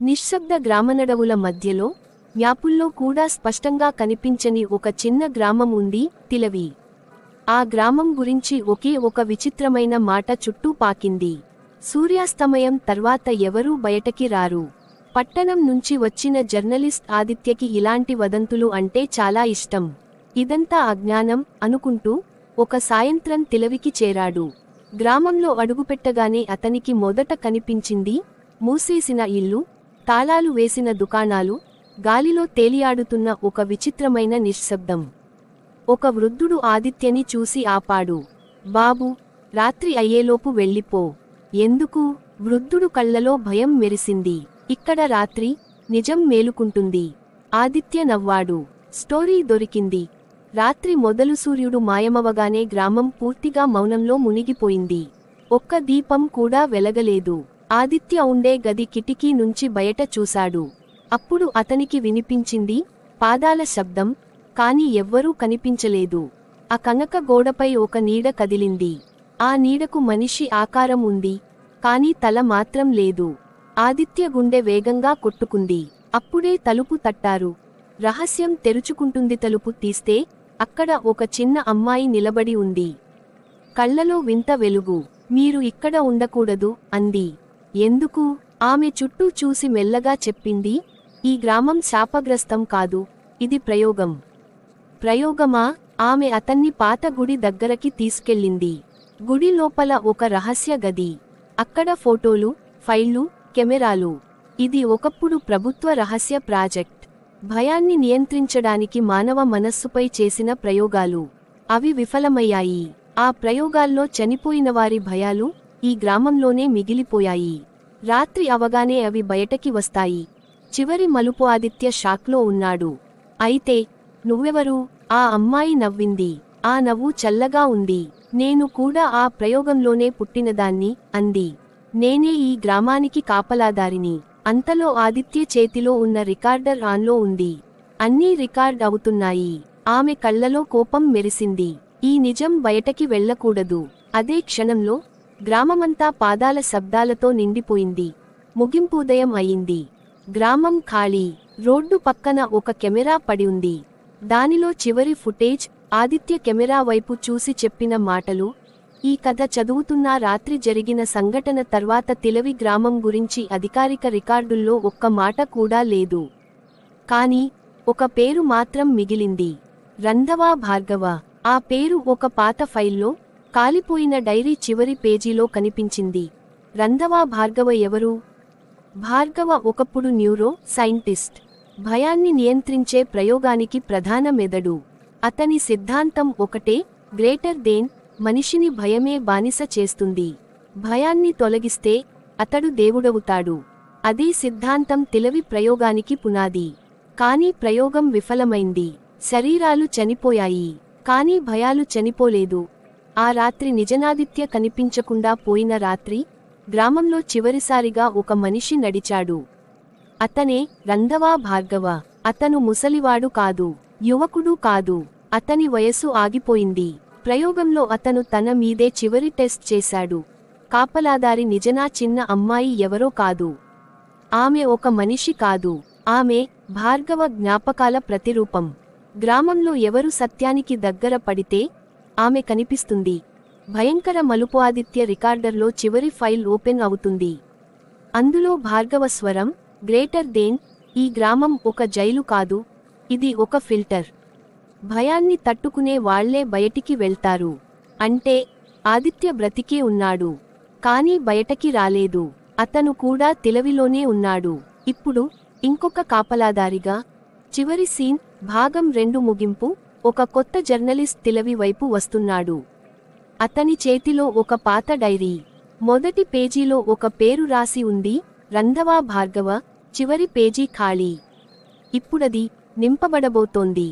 నిశ్శబ్ద గ్రామనడవుల మధ్యలో మ్యాపుల్లో కూడా స్పష్టంగా కనిపించని ఒక చిన్న గ్రామం ఉంది, తిలవి. ఆ గ్రామం గురించి ఒకే ఒక విచిత్రమైన మాట చుట్టూ పాకింది. సూర్యాస్తమయం తర్వాత ఎవరూ బయటకి రారు. పట్టణం నుంచి వచ్చిన జర్నలిస్ట్ ఆదిత్యకి ఇలాంటి వదంతులు అంటే చాలా ఇష్టం. ఇదంతా అజ్ఞానం అనుకుంటూ ఒక సాయంత్రం తిలవికి చేరాడు. గ్రామంలో అడుగుపెట్టగానే అతనికి మొదట కనిపించింది మూసేసిన ఇల్లు, తాళాలు వేసిన దుకాణాలు, గాలిలో తేలియాడుతున్న ఒక విచిత్రమైన నిశ్శబ్దం. ఒక వృద్ధుడు ఆదిత్యని చూసి ఆపాడు. బాబూ, రాత్రి అయ్యేలోపు వెళ్ళిపో. ఎందుకు? వృద్ధుడు కళ్లలో భయం మెరిసింది. ఇక్కడ రాత్రి నిజం మేలుకుంటుంది. ఆదిత్య నవ్వాడు. స్టోరీ దొరికింది. రాత్రి మొదలు సూర్యుడు మాయమవగానే గ్రామం పూర్తిగా మౌనంలో మునిగిపోయింది. ఒక్క దీపం కూడా వెలగలేదు. ఆదిత్య ఉండే గది కిటికీ నుంచి బయట చూశాడు. అప్పుడు అతనికి వినిపించింది పాదాల శబ్దం, కాని ఎవ్వరూ కనిపించలేదు. ఆ కనక గోడపై ఒక నీడ కదిలింది. ఆ నీడకు మనిషి ఆకారం ఉంది, కాని తల మాత్రం లేదు. ఆదిత్య గుండె వేగంగా కొట్టుకుంది. అప్పుడే తలుపు తట్టారు. రహస్యం తెరుచుకుంటుంది. తలుపు తీస్తే అక్కడ ఒక చిన్న అమ్మాయి నిలబడి ఉంది. కళ్లలో వింత వెలుగు. మీరు ఇక్కడ ఉండకూడదు అంది. ఎందుకు? ఆమె చుట్టూ చూసి మెల్లగా చెప్పింది. ఈ గ్రామం శాపగ్రస్తం కాదు, ఇది ప్రయోగం. ప్రయోగమా? ఆమె అతన్ని పాత గుడి దగ్గరకి తీసుకెళ్ళింది. గుడి లోపల ఒక రహస్య గది. అక్కడ ఫోటోలు, ఫైళ్లు, కెమెరాలు. ఇది ఒకప్పుడు ప్రభుత్వ రహస్య ప్రాజెక్ట్. భయాన్ని నియంత్రించడానికి మానవ మనస్సుపై చేసిన ప్రయోగాలు. అవి విఫలమయ్యాయి. ఆ ప్రయోగాల్లో చనిపోయినవారి భయాలు ఈ గ్రామంలోనే మిగిలిపోయాయి. రాత్రి అవగానే అవి బయటకి వస్తాయి. చివరి మలుపు. ఆదిత్య షాక్లో ఉన్నాడు. అయితే నువ్వెవరు? ఆ అమ్మాయి నవ్వింది. ఆ నవ్వు చల్లగా ఉంది. నేను కూడా ఆ ప్రయోగంలోనే పుట్టినదాన్ని అంది. నేనే ఈ గ్రామానికి కాపలాదారిని. అంతలో ఆదిత్య చేతిలో ఉన్న రికార్డర్ ఆన్లో ఉంది. అన్నీ రికార్డ్ అవుతున్నాయి. ఆమె కళ్లలో కోపం మెరిసింది. ఈ నిజం బయటకి వెళ్ళకూడదు. అదే క్షణంలో గ్రామమంతా పాదాల శబ్దాలతో నిండిపోయింది. ముగింపు. ఉదయం అయింది. గ్రామం ఖాళీ. రోడ్డు పక్కన ఒక కెమెరా పడి ఉంది. దానిలో చివరి ఫుటేజ్. ఆదిత్య కెమెరా వైపు చూసి చెప్పిన మాటలు. ఈ కథ చదువుతున్న రాత్రి జరిగిన సంఘటన తర్వాత తిలవి గ్రామం గురించి అధికారిక రికార్డుల్లో ఒక్క మాట కూడా లేదు. కాని ఒక పేరు మాత్రం మిగిలింది. రంధవా భార్గవ. ఆ పేరు ఒక పాత ఫైల్లో, కాలిపోయిన డైరీ చివరి పేజీలో కనిపించింది. రంధవా భార్గవ ఎవరు? భార్గవ ఒకప్పుడు న్యూరో సైంటిస్ట్. భయాన్ని నియంత్రించే ప్రయోగానికి ప్రధాన మెదడు. అతని సిద్ధాంతం ఒకటే, గ్రేటర్ దెన్. మనిషిని భయమే బానిస చేస్తుంది. భయాన్ని తొలగిస్తే అతడు దేవుడవుతాడు. అదే సిద్ధాంతం తిలవి ప్రయోగానికి పునాది. కానీ ప్రయోగం విఫలమైంది. శరీరాలు చనిపోయాయి, కానీ భయాలు చనిపోలేదు. ఆ రాత్రి నిజనాదిత్య కనిపించకుండా పోయిన రాత్రి గ్రామంలో చివరిసారిగా ఒక మనిషి నడిచాడు. అతనే రంధవా భార్గవ. అతను ముసలివాడు కాదు, యువకుడు కాదు. అతని వయసు ఆగిపోయింది. ప్రయోగంలో అతను తన మీదే చివరి టెస్ట్ చేశాడు. కాపలాదారి నిజనా చిన్న అమ్మాయి ఎవరో కాదు. ఆమె ఒక మనిషి కాదు. ఆమె భార్గవ జ్ఞాపకాల ప్రతిరూపం. గ్రామంలో ఎవరు సత్యానికి దగ్గర పడితే ఆమె కనిపిస్తుంది. భయంకర మలుపు. ఆదిత్య రికార్డర్లో చివరి ఫైల్ ఓపెన్ అవుతుంది. అందులో భార్గవ స్వరం, గ్రేటర్ దెన్. ఈ గ్రామం ఒక జైలు కాదు, ఇది ఒక ఫిల్టర్. భయాన్ని తట్టుకునే వాళ్లే బయటికి వెళ్తారు. అంటే ఆదిత్య బ్రతికే ఉన్నాడు, కానీ బయటకి రాలేదు. అతను కూడా తిలవిలోనే ఉన్నాడు. ఇప్పుడు ఇంకొక కాపలాదారిగా. చివరి సీన్. భాగం 2 ముగింపు. ఒక కొత్త జర్నలిస్ట్ తిలవి వైపు వస్తున్నాడు. అతని చేతిలో ఒక పాత డైరీ. మొదటి పేజీలో ఒక పేరు రాసి ఉంది, రంధవా భార్గవ. చివరి పేజీ ఖాళీ. ఇప్పుడది నింపబడబోతోంది.